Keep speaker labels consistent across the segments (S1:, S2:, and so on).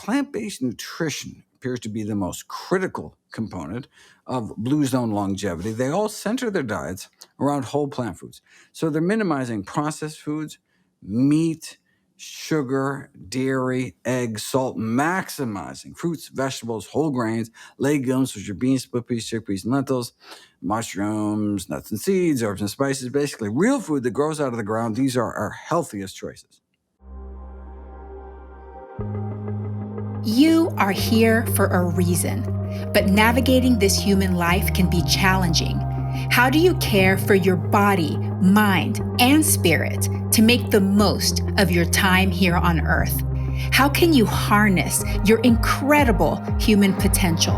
S1: plant-based nutrition appears to be the most critical component of Blue Zone longevity. They all center their diets around whole plant foods. So they're minimizing processed foods, meat, sugar, dairy, eggs, salt, maximizing fruits, vegetables, whole grains, legumes, which are beans, split peas, chickpeas, and lentils, mushrooms, nuts and seeds, herbs and spices, basically real food that grows out of the ground. These are our healthiest choices.
S2: You are here for a reason, but navigating this human life can be challenging. How do you care for your body, mind, and spirit to make the most of your time here on Earth? How can you harness your incredible human potential?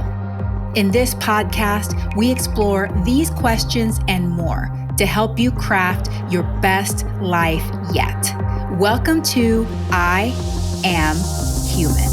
S2: In this podcast, we explore these questions and more to help you craft your best life yet. Welcome to I Am Human.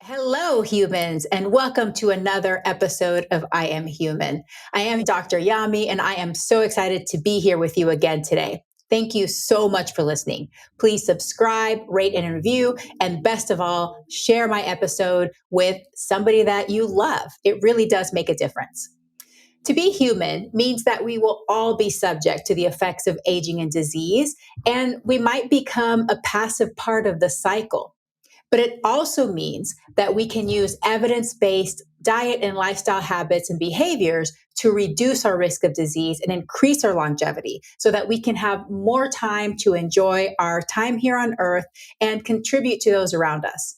S2: Hello, humans, and welcome to another episode of I Am Human. I am Dr. Yami, and I am so excited to be here with you again today. Thank you so much for listening. Please subscribe, rate, and review, and best of all, share my episode with somebody that you love. It really does make a difference. To be human means that we will all be subject to the effects of aging and disease, and we might become a passive part of the cycle. But it also means that we can use evidence-based diet and lifestyle habits and behaviors to reduce our risk of disease and increase our longevity so that we can have more time to enjoy our time here on Earth and contribute to those around us.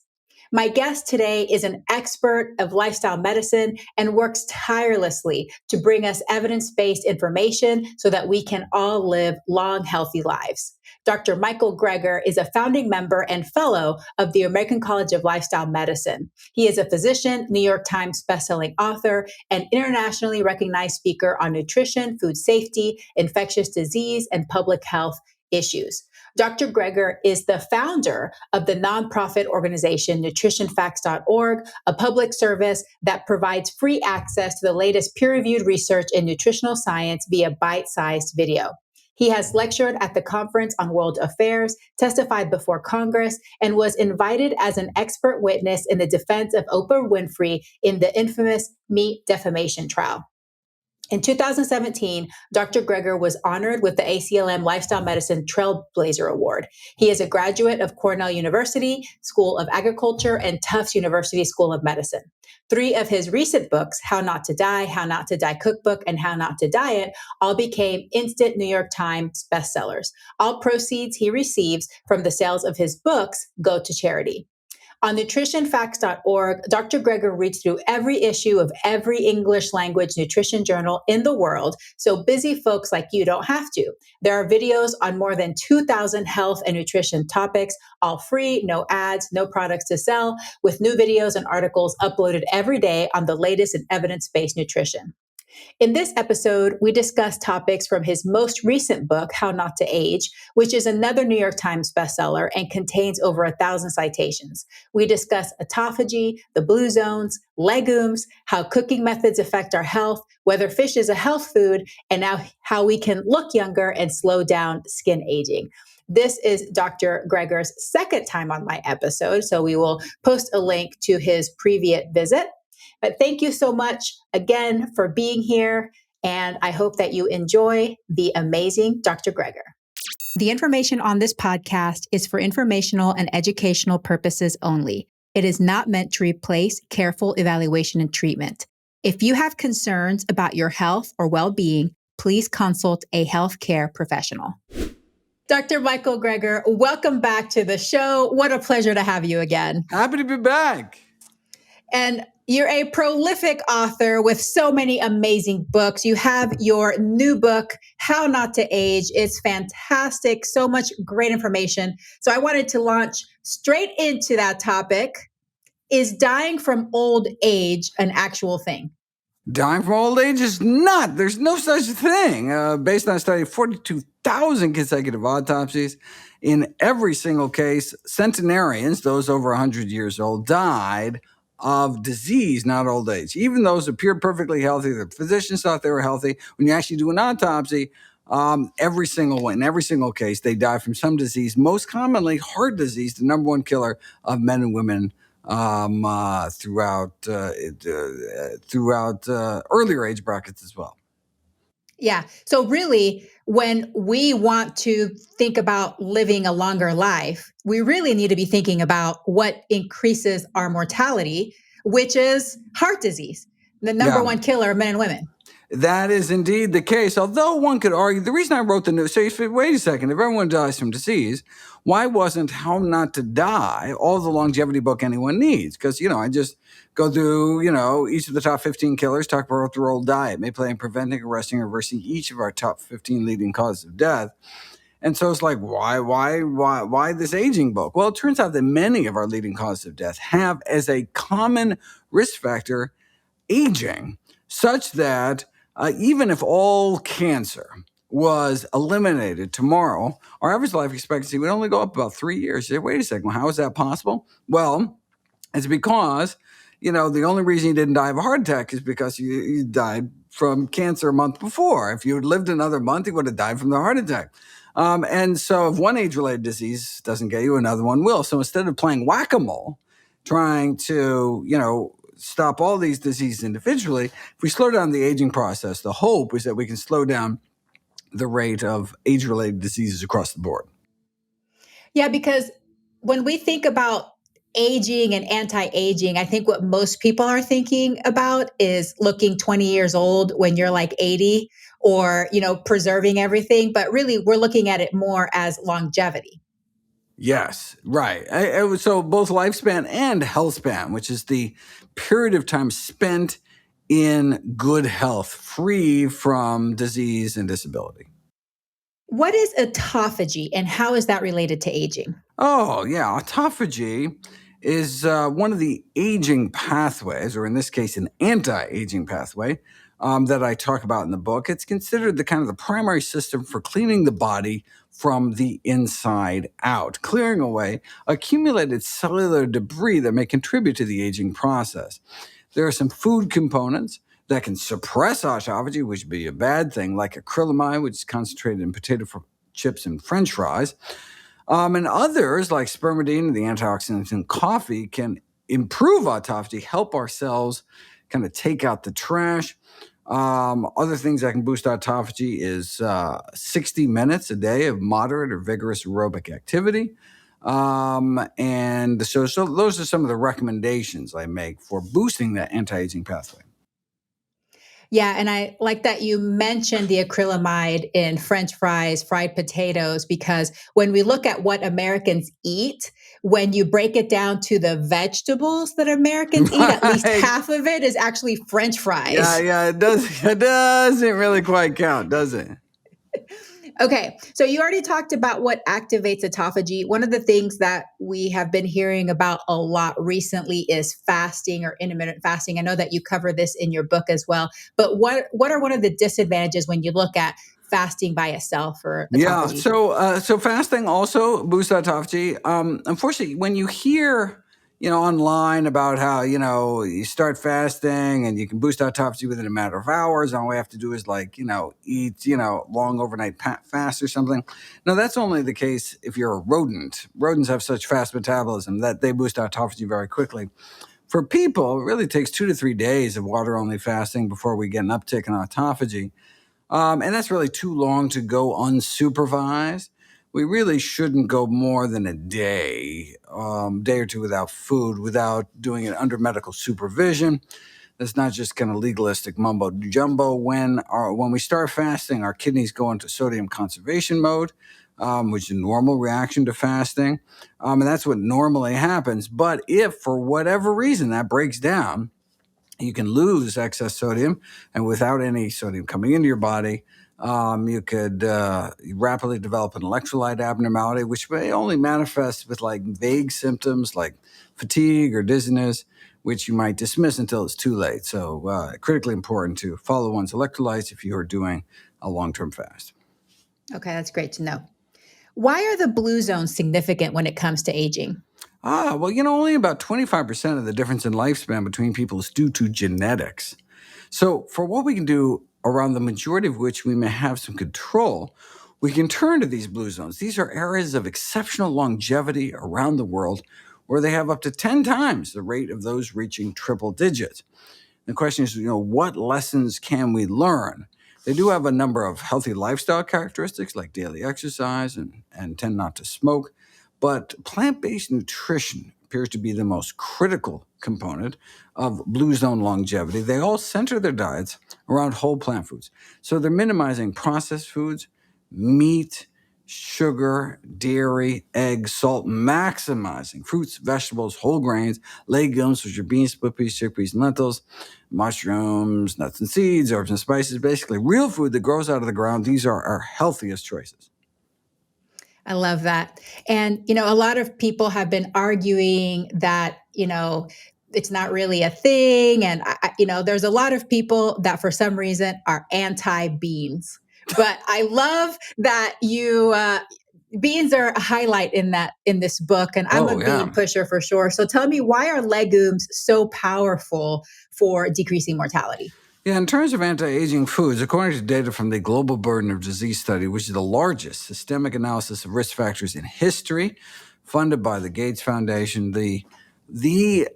S2: My guest today is an expert of lifestyle medicine and works tirelessly to bring us evidence-based information so that we can all live long, healthy lives. Dr. Michael Greger is a founding member and fellow of the American College of Lifestyle Medicine. He is a physician, New York Times bestselling author, and internationally recognized speaker on nutrition, food safety, infectious disease, and public health issues. Dr. Greger is the founder of the nonprofit organization nutritionfacts.org, a public service that provides free access to the latest peer-reviewed research in nutritional science via bite-sized video. He has lectured at the Conference on World Affairs, testified before Congress, and was invited as an expert witness in the defense of Oprah Winfrey in the infamous meat defamation trial. In 2017, Dr. Greger was honored with the ACLM Lifestyle Medicine Trailblazer Award. He is a graduate of Cornell University School of Agriculture and Tufts University School of Medicine. 3 of his recent books, How Not to Die Cookbook, and How Not to Diet, all became instant New York Times bestsellers. All proceeds he receives from the sales of his books go to charity. On nutritionfacts.org, Dr. Greger reads through every issue of every English language nutrition journal in the world, so busy folks like you don't have to. There are videos on more than 2,000 health and nutrition topics, all free, no ads, no products to sell, with new videos and articles uploaded every day on the latest in evidence-based nutrition. In this episode, we discuss topics from his most recent book, How Not to Age, which is another New York Times bestseller and contains over 1,000 citations. We discuss autophagy, the blue zones, legumes, how cooking methods affect our health, whether fish is a health food, and now how we can look younger and slow down skin aging. This is Dr. Greger's second time on my episode, so we will post a link to his previous visit. But thank you so much again for being here, and I hope that you enjoy the amazing Dr. Greger. The information on this podcast is for informational and educational purposes only. It is not meant to replace careful evaluation and treatment. If you have concerns about your health or well-being, please consult a healthcare professional. Dr. Michael Greger, welcome back to the show. What a pleasure to have you again.
S1: Happy to be back.
S2: And you're a prolific author with so many amazing books. You have your new book, How Not to Age. It's fantastic. So much great information. So I wanted to launch straight into that topic. Is dying from old age an actual thing?
S1: Dying from old age is not. There's no such thing. Based on a study of 42,000 consecutive autopsies, in every single case, centenarians, those over 100 years old, died of disease, not old age. Even those appeared perfectly healthy, the physicians thought they were healthy. When you actually do an autopsy, in every single case, they die from some disease, most commonly heart disease, the number one killer of men and women throughout earlier age brackets as well.
S2: Yeah. So really, when we want to think about living a longer life, we really need to be thinking about what increases our mortality, which is heart disease, the number
S1: Yeah.
S2: one killer of men and women.
S1: That is indeed the case. Although one could argue, the reason I wrote the news, so you say, wait a second, if everyone dies from disease, why wasn't How Not to Die all the longevity book anyone needs? Because, I just go through, each of the top 15 killers, talk about their old diet, may play in preventing, arresting, reversing each of our top 15 leading causes of death. And so it's like, why this aging book? Well, it turns out that many of our leading causes of death have as a common risk factor aging, such that even if all cancer was eliminated tomorrow, our average life expectancy would only go up about 3 years. You say, wait a second, well, how is that possible? Well, it's because, the only reason you didn't die of a heart attack is because you died from cancer a month before. If you had lived another month, you would have died from the heart attack. And so if one age-related disease doesn't get you, another one will. So instead of playing whack-a-mole, trying to, stop all these diseases individually, if we slow down the aging process, the hope is that we can slow down the rate of age-related diseases across the board.
S2: Yeah, because when we think about aging and anti-aging, I think what most people are thinking about is looking 20 years old when you're like 80 or, preserving everything. But really, we're looking at it more as longevity.
S1: Yes, right. So both lifespan and health span, which is the period of time spent in good health, free from disease and disability.
S2: What is autophagy and how is that related to aging?
S1: Oh, yeah. Autophagy is one of the aging pathways, or in this case, an anti-aging pathway that I talk about in the book. It's considered the kind of the primary system for cleaning the body from the inside out, clearing away accumulated cellular debris that may contribute to the aging process. There are some food components that can suppress autophagy, which would be a bad thing, like acrylamide, which is concentrated in potato chips and French fries. And others, like spermidine and the antioxidants in coffee, can improve autophagy, help our cells kind of take out the trash. Other things that can boost autophagy is 60 minutes a day of moderate or vigorous aerobic activity. And so those are some of the recommendations I make for boosting that anti-aging pathway.
S2: Yeah, and I like that you mentioned the acrylamide in French fries, fried potatoes, because when we look at what Americans eat, when you break it down to the vegetables that Americans eat, at least
S1: Right.
S2: half of it is actually French fries.
S1: Yeah, it does. It doesn't really quite count, does it?
S2: Okay, so you already talked about what activates autophagy. One of the things that we have been hearing about a lot recently is fasting or intermittent fasting. I know that you cover this in your book as well, but what are one of the disadvantages when you look at fasting by itself for
S1: Yeah,
S2: autophagy?
S1: so fasting also boosts autophagy. Unfortunately, when you hear, online about how, you start fasting and you can boost autophagy within a matter of hours, and all we have to do is eat, long overnight fast or something. No, that's only the case if you're a rodent. Rodents have such fast metabolism that they boost autophagy very quickly. For people, it really takes 2 to 3 days of water-only fasting before we get an uptick in autophagy. And that's really too long to go unsupervised. We really shouldn't go more than a day or two without food, without doing it under medical supervision. That's not just kind of legalistic mumbo jumbo. When we start fasting, our kidneys go into sodium conservation mode, which is a normal reaction to fasting. And that's what normally happens. But if for whatever reason that breaks down, you can lose excess sodium, and without any sodium coming into your body, You could rapidly develop an electrolyte abnormality, which may only manifest with like vague symptoms like fatigue or dizziness, which you might dismiss until it's too late. So critically important to follow one's electrolytes if you are doing a long-term fast.
S2: Okay, that's great to know. Why are the blue zones significant when it comes to aging?
S1: Well, only about 25% of the difference in lifespan between people is due to genetics. So, for what we can do around the majority of which we may have some control, we can turn to these blue zones. These are areas of exceptional longevity around the world where they have up to 10 times the rate of those reaching triple digits. The question is, what lessons can we learn? They do have a number of healthy lifestyle characteristics like daily exercise and tend not to smoke, but plant-based nutrition appears to be the most critical component of blue zone longevity. They all center their diets around whole plant foods. So they're minimizing processed foods, meat, sugar, dairy, eggs, salt, maximizing fruits, vegetables, whole grains, legumes, which are beans, split peas, chickpeas, and lentils, mushrooms, nuts and seeds, herbs and spices, basically real food that grows out of the ground. These are our healthiest choices.
S2: I love that. And, a lot of people have been arguing that, it's not really a thing. And, there's a lot of people that for some reason are anti beans. But I love that beans are a highlight in this book. And I'm a
S1: Oh,
S2: bean
S1: yeah.
S2: pusher for sure. So tell me, why are legumes so powerful for decreasing mortality?
S1: Yeah, in terms of anti-aging foods, according to data from the Global Burden of Disease Study, which is the largest systemic analysis of risk factors in history, funded by the Gates Foundation, the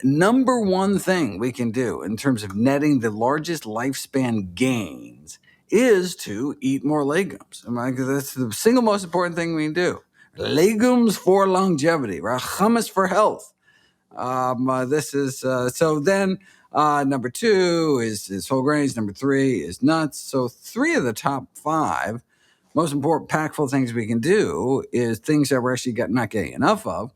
S1: number one thing we can do in terms of netting the largest lifespan gains is to eat more legumes. That's the single most important thing we can do. Legumes for longevity, right? Hummus for health. This is so then number two is whole grains. Number three is nuts. So three of the top five most important, impactful things we can do is things that we're actually not getting enough of.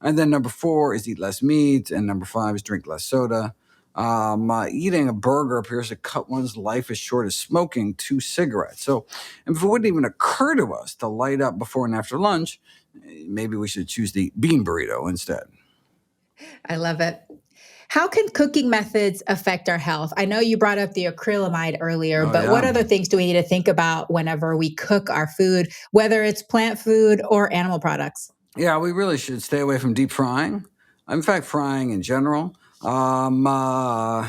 S1: And then number four is eat less meat. And number five is drink less soda. Eating a burger appears to cut one's life as short as smoking 2 cigarettes. So if it wouldn't even occur to us to light up before and after lunch, maybe we should choose the bean burrito instead.
S2: I love it. How can cooking methods affect our health? I know you brought up the acrylamide earlier,
S1: Oh,
S2: but what
S1: yeah.
S2: other things do we need to think about whenever we cook our food, whether it's plant food or animal products?
S1: Yeah, we really should stay away from deep frying. In fact, frying in general. Though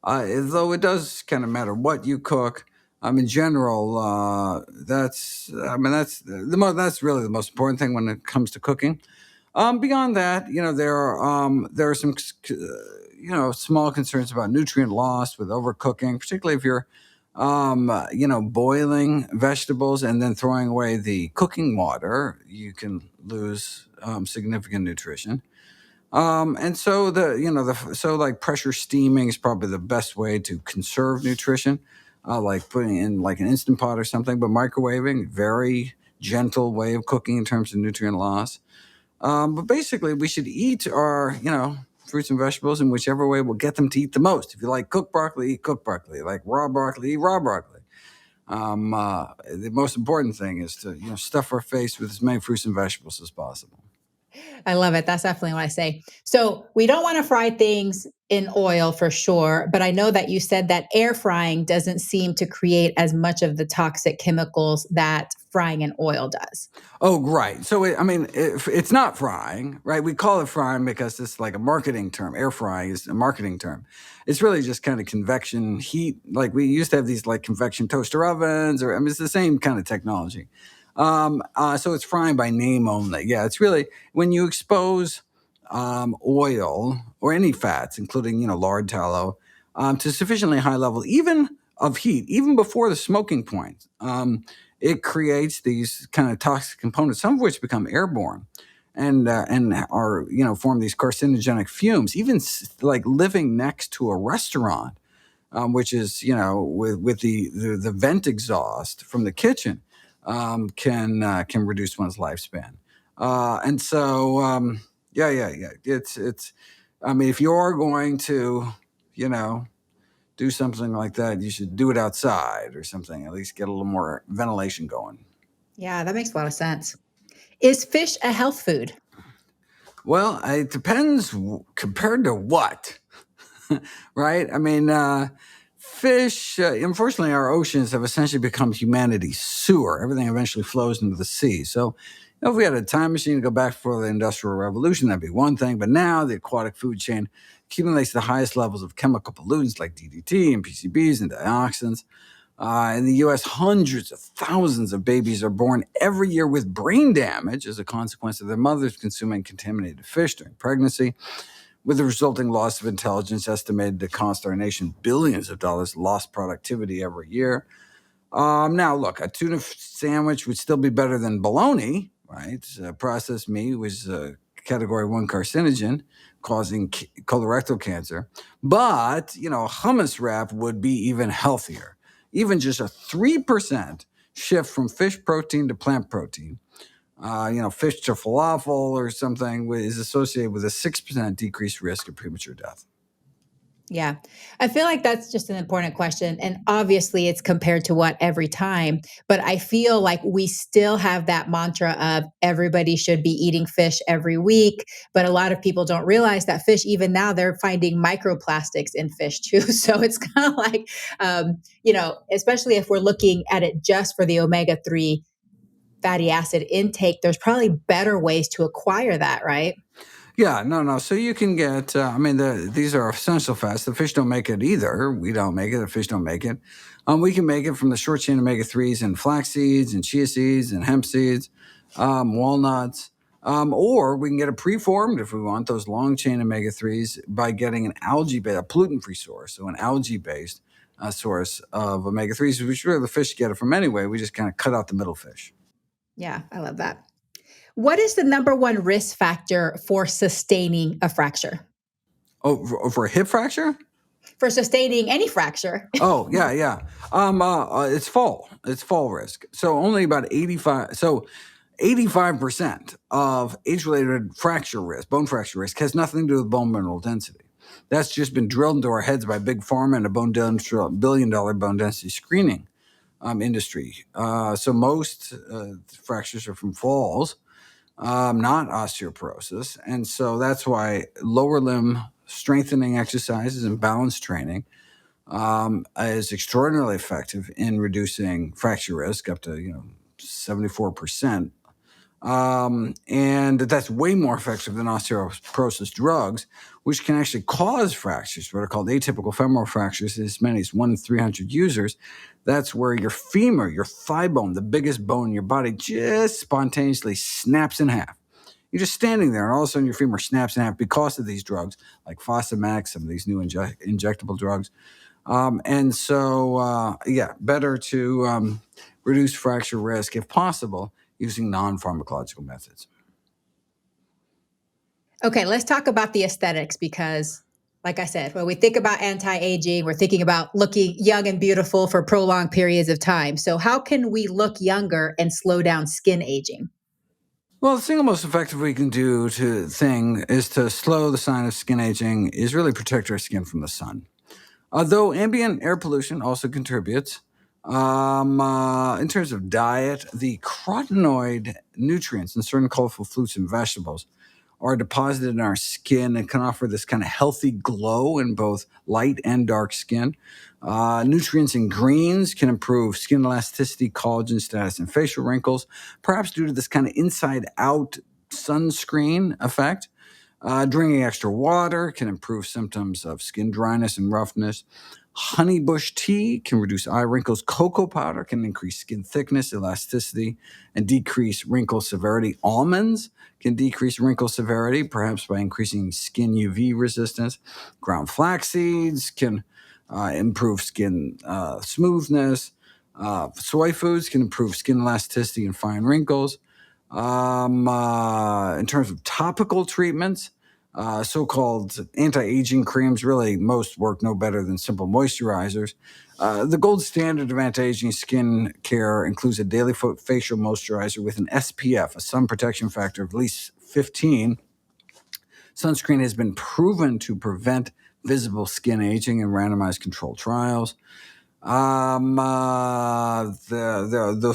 S1: it does kind of matter what you cook. In general, that's really the most important thing when it comes to cooking. Beyond that, there are some small concerns about nutrient loss with overcooking, particularly if you're boiling vegetables and then throwing away the cooking water. You can lose significant nutrition. And so like pressure steaming is probably the best way to conserve nutrition, like putting in like an instant pot or something. But microwaving, very gentle way of cooking in terms of nutrient loss. But basically, we should eat our, fruits and vegetables in whichever way will get them to eat the most. If you like cooked broccoli, eat cooked broccoli. Like raw broccoli, eat raw broccoli. The most important thing is to, stuff our face with as many fruits and vegetables as possible.
S2: I love it. That's definitely what I say. So we don't want to fry things in oil for sure, but I know that you said that air frying doesn't seem to create as much of the toxic chemicals that frying in oil does.
S1: Oh, right. So, it's not frying, right? We call it frying because it's like a marketing term. Air frying is a marketing term. It's really just kind of convection heat. Like we used to have these like convection toaster ovens, it's the same kind of technology. So it's frying by name only. Yeah, it's really when you expose oil or any fats, including lard, tallow, to sufficiently high level, even of heat, even before the smoking point. It creates these kind of toxic components, some of which become airborne, and are form these carcinogenic fumes. Even like living next to a restaurant, which is with the vent exhaust from the kitchen, can reduce one's lifespan. And so yeah. It's. If you're going to do something like that, you should do it outside or something, at least get a little more ventilation going.
S2: Yeah, that makes a lot of sense. Is fish a health food?
S1: Well, it depends compared to what, right? I mean, fish, unfortunately, our oceans have essentially become humanity's sewer. Everything eventually flows into the sea. So, if we had a time machine to go back before the Industrial Revolution, that'd be one thing. But now the aquatic food chain accumulates the highest levels of chemical pollutants like DDT and PCBs and dioxins. In the US, hundreds of thousands of babies are born every year with brain damage as a consequence of their mothers consuming contaminated fish during pregnancy, with the resulting loss of intelligence estimated to cost our nation billions of dollars lost productivity every year. Now, look, a tuna sandwich would still be better than bologna, right? Processed meat was category 1 carcinogen, causing colorectal cancer. But, a hummus wrap would be even healthier. Even just a 3% shift from fish protein to plant protein, fish to falafel or something, is associated with a 6% decreased risk of premature death.
S2: Yeah. I feel like that's just an important question. And obviously, it's compared to what every time. But I feel like we still have that mantra of everybody should be eating fish every week. But a lot of people don't realize that fish, even now, they're finding microplastics in fish too. So it's kind of like, especially if we're looking at it just for the omega-3 fatty acid intake, there's probably better ways to acquire that, right?
S1: Yeah, no. So you can get, these are essential fats. The fish don't make it either. We don't make it. The fish don't make it. We can make it from the short chain omega-3s and flax seeds and chia seeds and hemp seeds, walnuts, or we can get it preformed if we want those long chain omega-3s by getting an algae-based, a pollutant-free source, so an algae-based source of omega-3s, which really the fish get it from anyway. We just kind of cut out the middle fish.
S2: Yeah, I love that. What is the number one risk factor for sustaining a fracture?
S1: Oh, for a hip fracture?
S2: For sustaining any fracture?
S1: Oh, yeah. It's fall. It's fall risk. So only about 85% of age-related fracture risk, bone fracture risk, has nothing to do with bone mineral density. That's just been drilled into our heads by big pharma and a billion-dollar bone density screening industry. So most fractures are from falls, not osteoporosis. And so that's why lower limb strengthening exercises and balance training is extraordinarily effective in reducing fracture risk up to 74%. And that's way more effective than osteoporosis drugs, which can actually cause fractures, what are called atypical femoral fractures, as many as 1 in 300 users. That's where your femur, your thigh bone, the biggest bone in your body, just spontaneously snaps in half. You're just standing there, and all of a sudden your femur snaps in half because of these drugs, like Fosamax, some of these new injectable drugs. Better to reduce fracture risk, if possible, using non-pharmacological methods.
S2: Okay, let's talk about the aesthetics because, like I said, when we think about anti-aging, we're thinking about looking young and beautiful for prolonged periods of time. So how can we look younger and slow down skin aging?
S1: Well, the single most effective we can do is to slow the sign of skin aging is really protect our skin from the sun. Though ambient air pollution also contributes, in terms of diet, the carotenoid nutrients in certain colorful fruits and vegetables are deposited in our skin and can offer this kind of healthy glow in both light and dark skin. Nutrients in greens can improve skin elasticity, collagen status, and facial wrinkles, perhaps due to this kind of inside-out sunscreen effect. Drinking extra water can improve symptoms of skin dryness and roughness. Honeybush tea can reduce eye wrinkles. Cocoa powder can increase skin thickness, elasticity, and decrease wrinkle severity. Almonds can decrease wrinkle severity, perhaps by increasing skin UV resistance. Ground flax seeds can improve skin smoothness. Soy foods can improve skin elasticity and fine wrinkles. In terms of topical treatments, so-called anti-aging creams, really most work no better than simple moisturizers. The gold standard of anti-aging skin care includes a daily facial moisturizer with an SPF, a sun protection factor of at least 15. Sunscreen has been proven to prevent visible skin aging in randomized controlled trials. The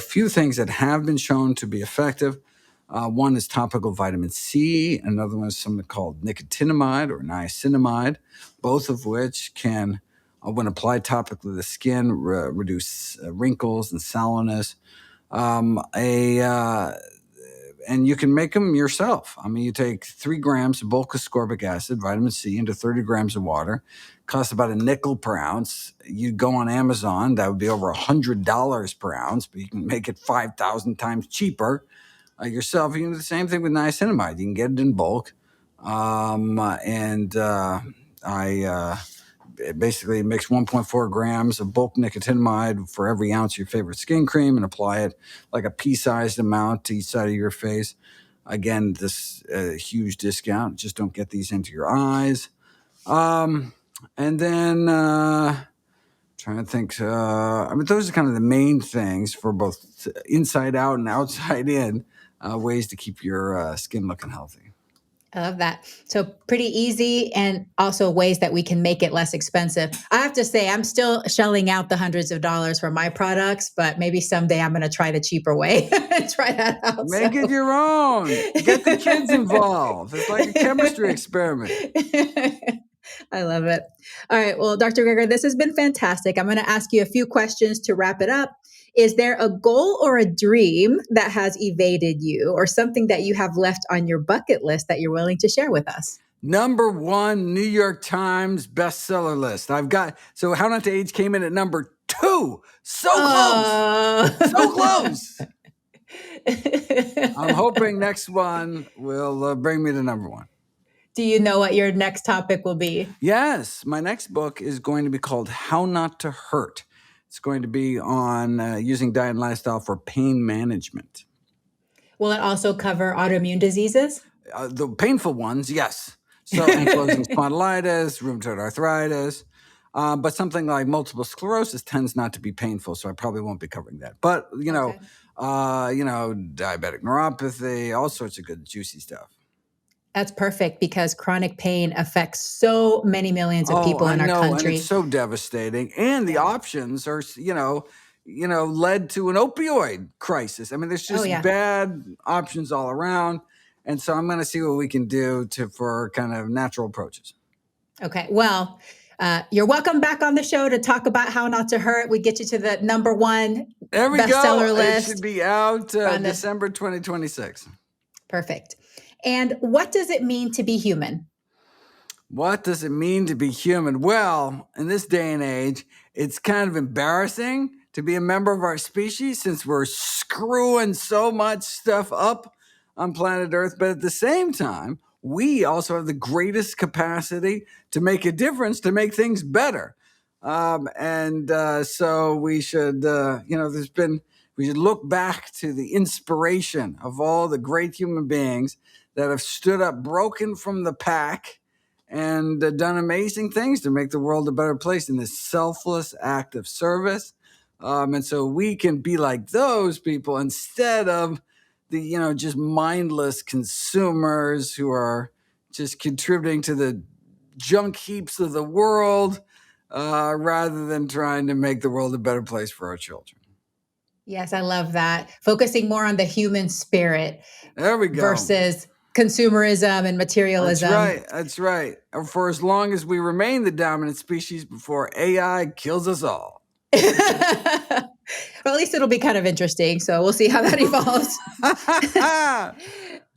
S1: few things that have been shown to be effective, one is topical vitamin C, another one is something called nicotinamide or niacinamide, both of which can, when applied topically to the skin, reduce wrinkles and sallowness. And you can make them yourself. I mean, you take 3 grams of bulk ascorbic acid, vitamin C, into 30 grams of water. Costs about $0.05 per ounce. You go on Amazon, that would be over $100 per ounce, but you can make it 5,000 times cheaper yourself. You can do the same thing with niacinamide. You can get it in bulk. It basically mix 1.4 grams of bulk nicotinamide for every ounce of your favorite skin cream and apply it like a pea-sized amount to each side of your face. Again, this huge discount. Just don't get these into your eyes. And then trying to think. Those are kind of the main things for both inside out and outside in ways to keep your skin looking healthy.
S2: I love that. So pretty easy, and also ways that we can make it less expensive. I have to say, I'm still shelling out the hundreds of dollars for my products, but maybe someday I'm going to try the cheaper way and try that out.
S1: Make it your own. Get the kids involved. It's like a chemistry experiment.
S2: I love it. All right. Well, Dr. Greger, this has been fantastic. I'm going to ask you a few questions to wrap it up. Is there a goal or a dream that has evaded you, or something that you have left on your bucket list that you're willing to share with us?
S1: Number 1 New York Times bestseller list. So How Not to Age came in at number 2. So close. So close. I'm hoping next one will bring me to number 1.
S2: Do you know what your next topic will be?
S1: Yes. My next book is going to be called How Not to Hurt. It's going to be on using diet and lifestyle for pain management.
S2: Will it also cover autoimmune diseases?
S1: The painful ones, yes. So ankylosing spondylitis, rheumatoid arthritis, but something like multiple sclerosis tends not to be painful, so I probably won't be covering that. But diabetic neuropathy, all sorts of good juicy stuff.
S2: That's perfect, because chronic pain affects so many millions of people in our country.
S1: And it's so devastating. And the options are, led to an opioid crisis. I mean, there's just bad options all around. And so I'm going to see what we can do for kind of natural approaches.
S2: Okay. Well, you're welcome back on the show to talk about How Not to Hurt. We get you to the number 1 bestseller list.
S1: It should be out December 2026.
S2: Perfect. And what does it mean to be human?
S1: What does it mean to be human? Well, in this day and age, it's kind of embarrassing to be a member of our species since we're screwing so much stuff up on planet Earth. But at the same time, we also have the greatest capacity to make a difference, to make things better. So we should, we should look back to the inspiration of all the great human beings that have stood up, broken from the pack, and done amazing things to make the world a better place in this selfless act of service. And so we can be like those people instead of the, just mindless consumers who are just contributing to the junk heaps of the world rather than trying to make the world a better place for our children.
S2: Yes, I love that. Focusing more on the human spirit.
S1: There we go.
S2: Versus consumerism and materialism.
S1: That's right. For as long as we remain the dominant species before AI kills us all.
S2: Well, at least it'll be kind of interesting. So we'll see how that evolves.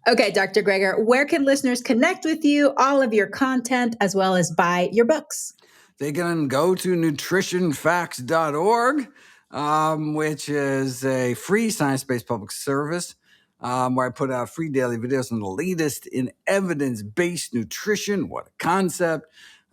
S2: Okay, Dr. Greger, where can listeners connect with you, all of your content, as well as buy your books?
S1: They can go to nutritionfacts.org, which is a free science-based public service where I put out free daily videos on the latest in evidence-based nutrition. What a concept.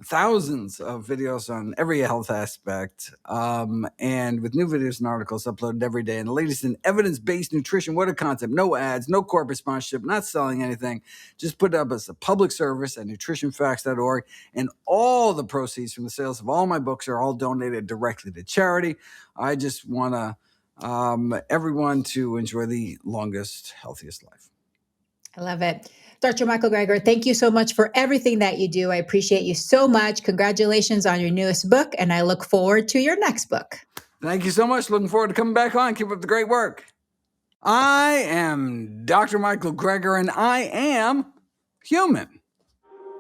S1: Thousands of videos on every health aspect, and with new videos and articles uploaded every day. And the latest in evidence-based nutrition. What a concept. No ads, no corporate sponsorship, not selling anything. Just put it up as a public service at nutritionfacts.org. And all the proceeds from the sales of all my books are all donated directly to charity. I just want everyone to enjoy the longest, healthiest life.
S2: I love it. Dr. Michael Greger, thank you so much for everything that you do. I appreciate you so much. Congratulations on your newest book, and I look forward to your next book.
S1: Thank you so much. Looking forward to coming back on. Keep up the great work. I am Dr. Michael Greger, and I am human.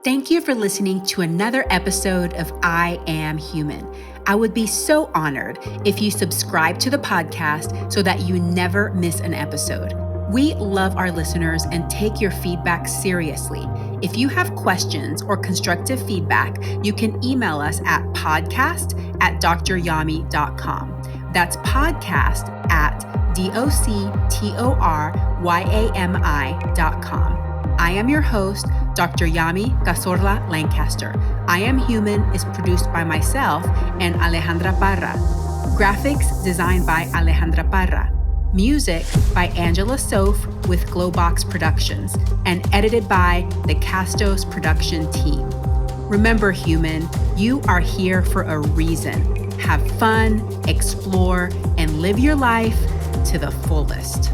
S2: Thank you for listening to another episode of I Am Human. I would be so honored if you subscribe to the podcast so that you never miss an episode. We love our listeners and take your feedback seriously. If you have questions or constructive feedback, you can email us at podcast@dryami.com. That's podcast@doctoryami.com. I am your host, Dr. Yami Cazorla-Lancaster. I Am Human is produced by myself and Alejandra Parra. Graphics designed by Alejandra Parra. Music by Angela Soph with Glowbox Productions and edited by the Castos production team. Remember, human, you are here for a reason. Have fun, explore, and live your life to the fullest.